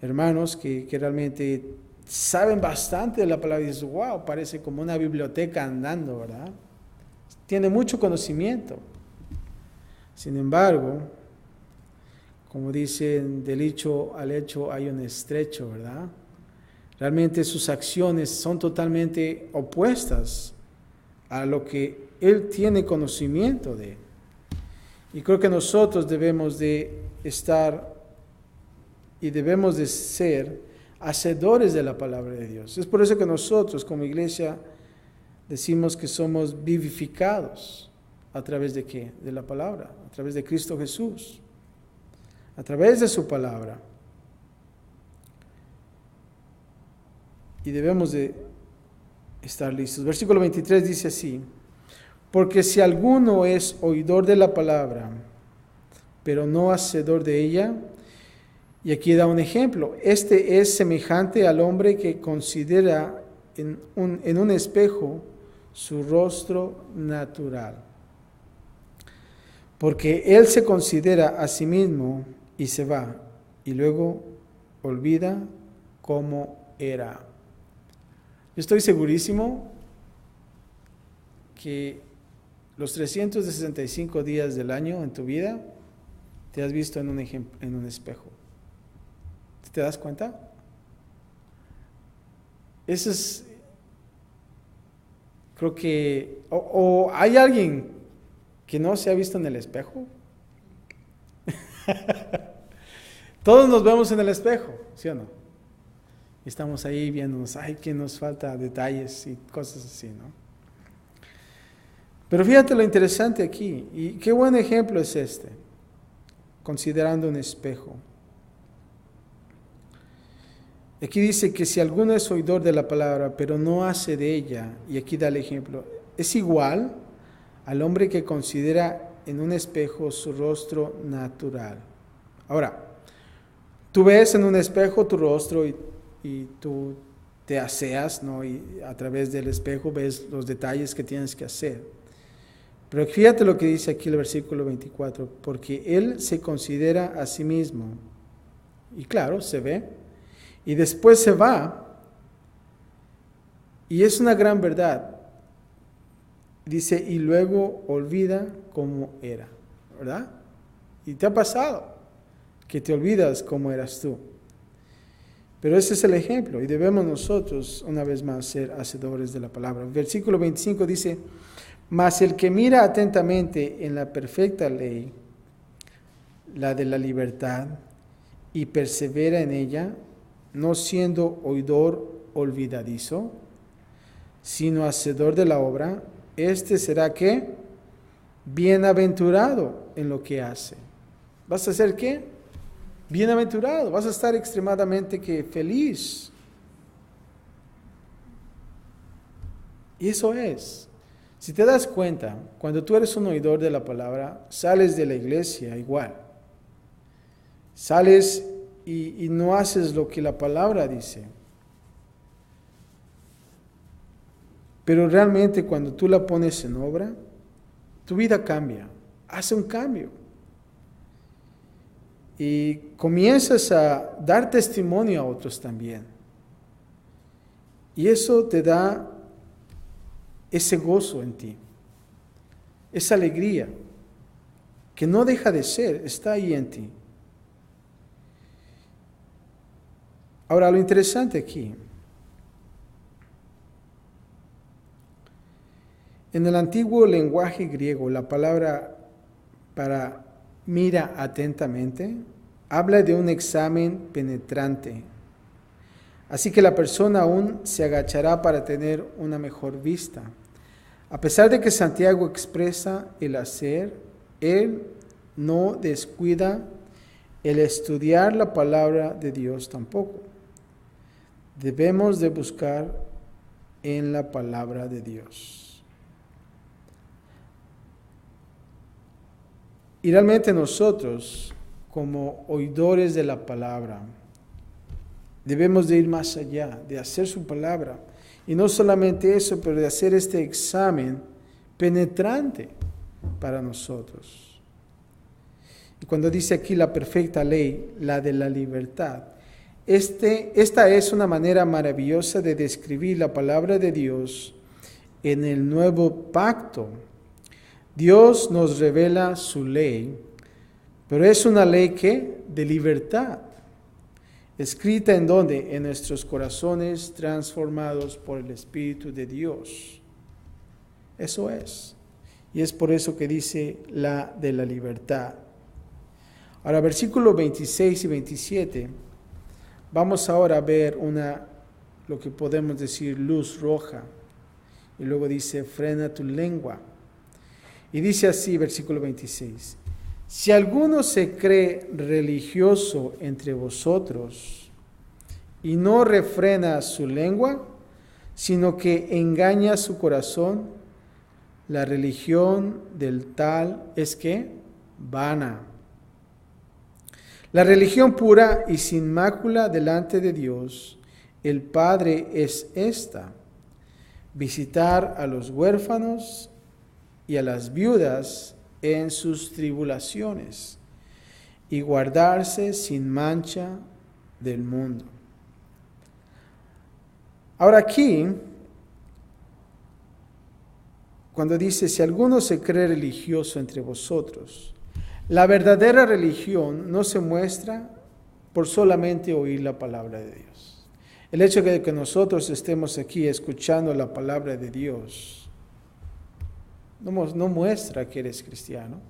[SPEAKER 1] hermanos que realmente saben bastante de la palabra y dicen, wow, parece como una biblioteca andando, ¿verdad? Tiene mucho conocimiento. Sin embargo, como dicen, del dicho al hecho hay un estrecho, ¿verdad? Realmente sus acciones son totalmente opuestas a lo que él tiene conocimiento de. Y creo que nosotros debemos de estar y debemos de ser hacedores de la palabra de Dios. Es por eso que nosotros como iglesia decimos que somos vivificados. ¿A través de qué? De la palabra, a través de Cristo Jesús, a través de su palabra. Y debemos de estar listos. Versículo 23 dice así, porque si alguno es oidor de la palabra, pero no hacedor de ella, Y aquí da un ejemplo. Este es semejante al hombre que considera en un espejo su rostro natural. Porque él se considera a sí mismo y se va, y luego olvida cómo era. Yo estoy segurísimo que los 365 días del año en tu vida te has visto en un espejo. ¿Te das cuenta? Eso es, creo que, o hay alguien que no se ha visto en el espejo. Todos nos vemos en el espejo, ¿sí o no? Y estamos ahí viéndonos, ay, que nos falta detalles y cosas así, ¿no? Pero fíjate lo interesante aquí, y qué buen ejemplo es este, considerando un espejo. Aquí dice que si alguno es oidor de la palabra, pero no hace de ella, y aquí da el ejemplo, es igual al hombre que considera en un espejo su rostro natural. Ahora, tú ves en un espejo tu rostro y tú te aseas, ¿no? Y a través del espejo ves los detalles que tienes que hacer. Pero fíjate lo que dice aquí el versículo 24, porque él se considera a sí mismo, y claro, se ve, y después se va, y es una gran verdad. Dice, y luego olvida cómo era, ¿verdad? Y te ha pasado que te olvidas cómo eras tú. Pero ese es el ejemplo, y debemos nosotros, una vez más, ser hacedores de la palabra. Versículo 25 dice, mas el que mira atentamente en la perfecta ley, la de la libertad, y persevera en ella, no siendo oidor olvidadizo, sino hacedor de la obra, este será ¿qué? Bienaventurado en lo que hace. ¿Vas a ser qué? Bienaventurado, vas a estar extremadamente feliz. Y eso es. Si te das cuenta, cuando tú eres un oidor de la palabra, sales de la iglesia igual. Sales y no haces lo que la palabra dice. Pero realmente cuando tú la pones en obra, tu vida cambia, hace un cambio. Y comienzas a dar testimonio a otros también. Y eso te da ese gozo en ti, esa alegría, que no deja de ser, está ahí en ti. Ahora, lo interesante aquí, en el antiguo lenguaje griego, la palabra para mira atentamente habla de un examen penetrante. Así que la persona aún se agachará para tener una mejor vista. A pesar de que Santiago expresa el hacer, él no descuida el estudiar la palabra de Dios tampoco. Debemos de buscar en la palabra de Dios. Y realmente nosotros, como oidores de la palabra, debemos de ir más allá, de hacer su palabra. Y no solamente eso, pero de hacer este examen penetrante para nosotros. Y cuando dice aquí la perfecta ley, la de la libertad, esta es una manera maravillosa de describir la palabra de Dios en el nuevo pacto. Dios nos revela su ley, pero es una ley que de libertad, escrita en donde, en nuestros corazones transformados por el Espíritu de Dios. Eso es. Y es por eso que dice la de la libertad. Ahora, versículos 26 y 27, vamos ahora a ver lo que podemos decir luz roja. Y luego dice, frena tu lengua. Y dice así, versículo 26, si alguno se cree religioso entre vosotros y no refrena su lengua, sino que engaña su corazón, la religión del tal es que vana. La religión pura y sin mácula delante de Dios, el Padre, es esta: visitar a los huérfanos y a las viudas en sus tribulaciones y guardarse sin mancha del mundo. Ahora aquí, cuando dice, si alguno se cree religioso entre vosotros, la verdadera religión no se muestra por solamente oír la palabra de Dios. El hecho de que nosotros estemos aquí escuchando la palabra de Dios no muestra que eres cristiano.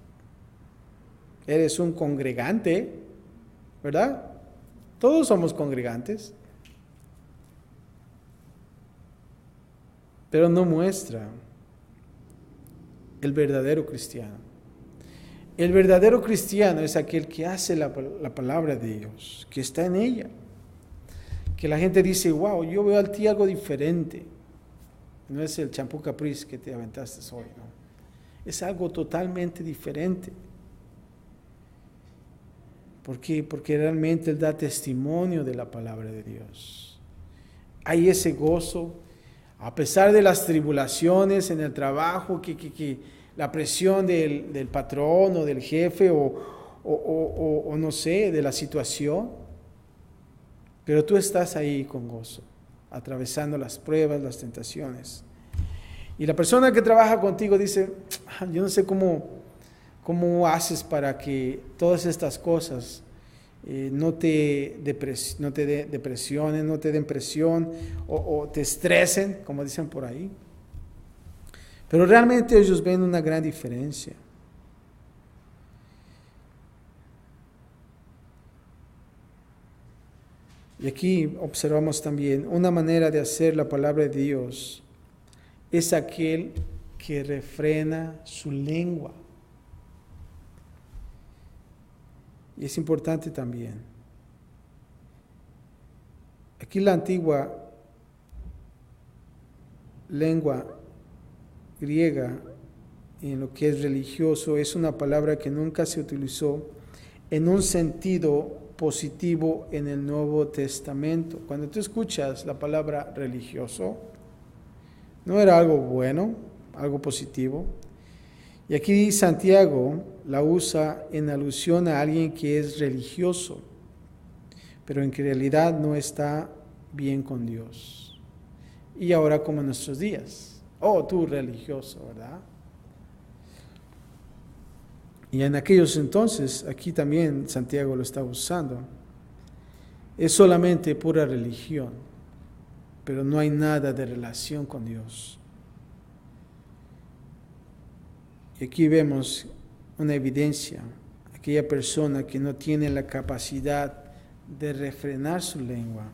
[SPEAKER 1] Eres un congregante, ¿verdad? Todos somos congregantes. Pero no muestra el verdadero cristiano. El verdadero cristiano es aquel que hace la palabra de Dios, que está en ella. Que la gente dice, wow, yo veo a ti algo diferente. No es el champú Caprice que te aventaste hoy, no. Es algo totalmente diferente. ¿Por qué? Porque realmente Él da testimonio de la palabra de Dios. Hay ese gozo, a pesar de las tribulaciones en el trabajo, que la presión del patrón o del jefe o no sé, de la situación, pero tú estás ahí con gozo, atravesando las pruebas, las tentaciones. Y la persona que trabaja contigo dice, yo no sé cómo haces para que todas estas cosas no te depresionen, no te den presión o te estresen, como dicen por ahí. Pero realmente ellos ven una gran diferencia. Y aquí observamos también una manera de hacer la palabra de Dios es aquel que refrena su lengua. Y es importante también. Aquí la antigua lengua griega, en lo que es religioso, es una palabra que nunca se utilizó en un sentido positivo en el Nuevo Testamento. Cuando tú escuchas la palabra religioso, no era algo bueno, algo positivo. Y aquí Santiago la usa en alusión a alguien que es religioso, pero en realidad no está bien con Dios. Y ahora como en nuestros días, oh, tú religioso, ¿verdad? Y en aquellos entonces, aquí también Santiago lo está usando, es solamente pura religión, pero no hay nada de relación con Dios. Y aquí vemos una evidencia, aquella persona que no tiene la capacidad de refrenar su lengua,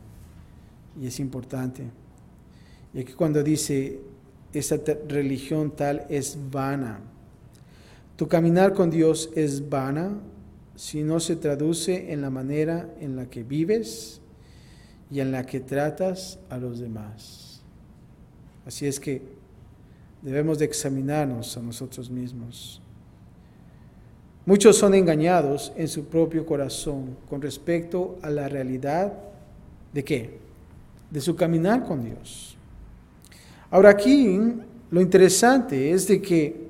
[SPEAKER 1] y es importante. Y aquí cuando dice, esa religión tal es vana. Tu caminar con Dios es vana si no se traduce en la manera en la que vives y en la que tratas a los demás. Así es que debemos de examinarnos a nosotros mismos. Muchos son engañados en su propio corazón con respecto a la realidad ¿de qué? De su caminar con Dios. Ahora aquí lo interesante es de que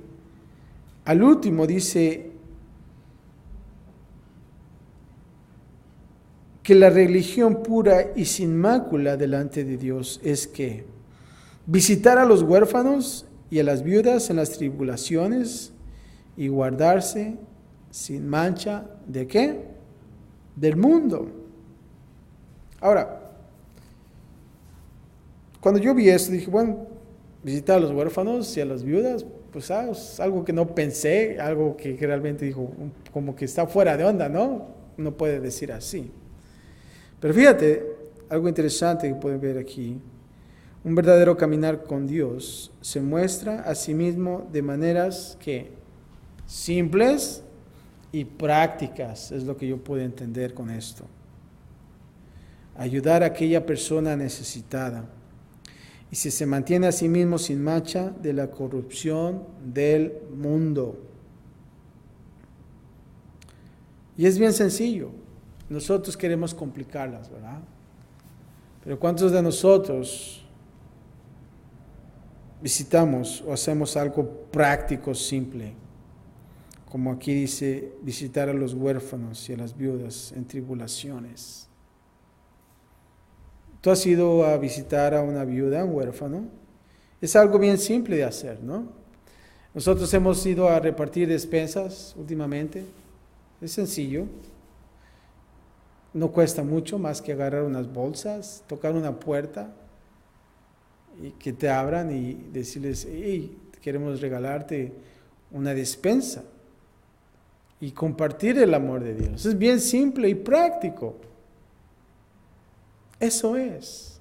[SPEAKER 1] al último dice que la religión pura y sin mácula delante de Dios es que visitar a los huérfanos y a las viudas en las tribulaciones y guardarse sin mancha ¿de qué? Del mundo. Ahora, cuando yo vi esto dije, bueno, visitar a los huérfanos y a las viudas, pues es algo que no pensé, algo que realmente dijo, como que está fuera de onda, ¿no? No puede decir así. Pero fíjate, algo interesante que pueden ver aquí. Un verdadero caminar con Dios se muestra a sí mismo de maneras que simples y prácticas, es lo que yo puedo entender con esto. Ayudar a aquella persona necesitada. Y si se mantiene a sí mismo sin mancha de la corrupción del mundo. Y es bien sencillo. nosotros queremos complicarlas, ¿verdad? Pero ¿cuántos de nosotros visitamos o hacemos algo práctico, simple? Como aquí dice, visitar a los huérfanos y a las viudas en tribulaciones. ¿Tú has ido a visitar a una viuda, un huérfano? Es algo bien simple de hacer, ¿no? Nosotros hemos ido a repartir despensas últimamente. Es sencillo. No cuesta mucho más que agarrar unas bolsas, tocar una puerta y que te abran y decirles, hey, queremos regalarte una despensa y compartir el amor de Dios. Es bien simple y práctico. Eso es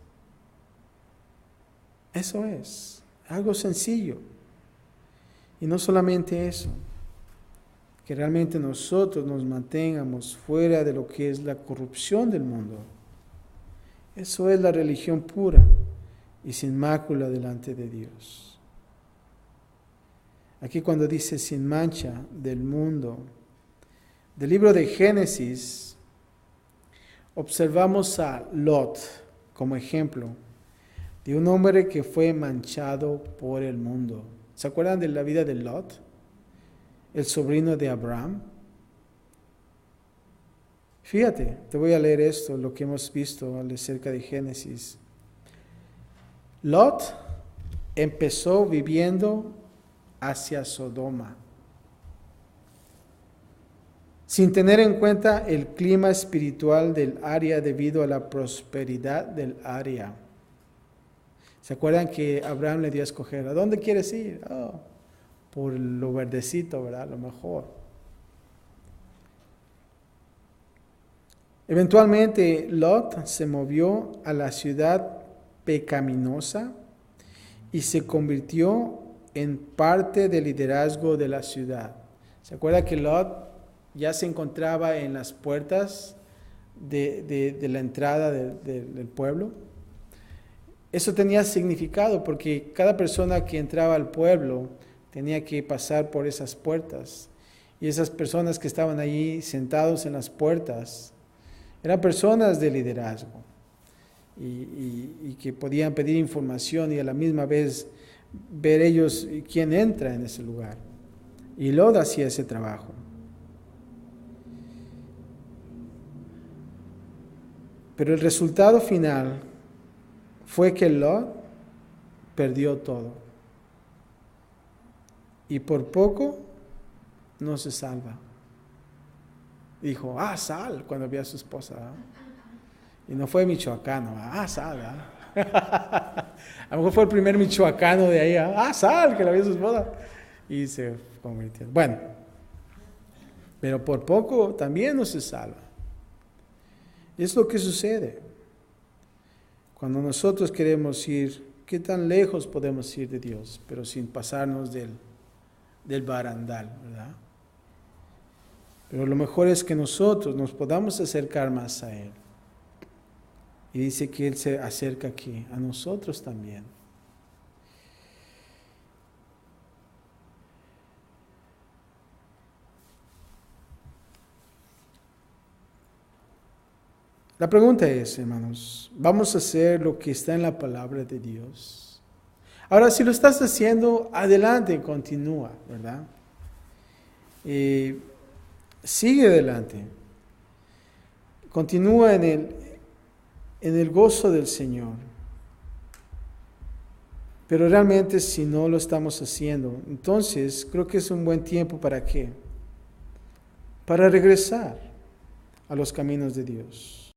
[SPEAKER 1] algo sencillo. Y no solamente eso, que realmente nosotros nos mantengamos fuera de lo que es la corrupción del mundo. Eso es la religión pura y sin mácula delante de Dios. Aquí cuando dice sin mancha del mundo, del libro de Génesis, observamos a Lot como ejemplo de un hombre que fue manchado por el mundo. ¿Se acuerdan de la vida de Lot? El sobrino de Abraham. Fíjate, te voy a leer esto, lo que hemos visto acerca de Génesis. Lot empezó viviendo hacia Sodoma, sin tener en cuenta el clima espiritual del área debido a la prosperidad del área. ¿Se acuerdan que Abraham le dio a escoger? ¿A dónde quieres ir? Oh, por lo verdecito, ¿verdad? Lo mejor. Eventualmente Lot se movió a la ciudad pecaminosa y se convirtió en parte del liderazgo de la ciudad. ¿Se acuerda que Lot ya se encontraba en las puertas de la entrada del pueblo? Eso tenía significado porque cada persona que entraba al pueblo tenía que pasar por esas puertas. Y esas personas que estaban allí sentados en las puertas eran personas de liderazgo y que podían pedir información y a la misma vez ver ellos quién entra en ese lugar. Y Lot hacía ese trabajo. Pero el resultado final fue que Lot perdió todo. Y por poco no se salva. Dijo, sal, cuando vio a su esposa. Y no fue michoacano, sal. A lo mejor fue el primer michoacano de ahí, sal, que la vio a su esposa. Y se convirtió. Bueno, pero por poco también no se salva. Y es lo que sucede. Cuando nosotros queremos ir, ¿qué tan lejos podemos ir de Dios? Pero sin pasarnos del barandal, ¿verdad? Pero lo mejor es que nosotros nos podamos acercar más a Él. Y dice que Él se acerca aquí, a nosotros también. La pregunta es, hermanos, ¿vamos a hacer lo que está en la palabra de Dios? Ahora, si lo estás haciendo, adelante, continúa, ¿verdad? Sigue adelante. Continúa en el gozo del Señor. Pero realmente si no lo estamos haciendo, entonces creo que es un buen tiempo ¿para qué? Para regresar a los caminos de Dios.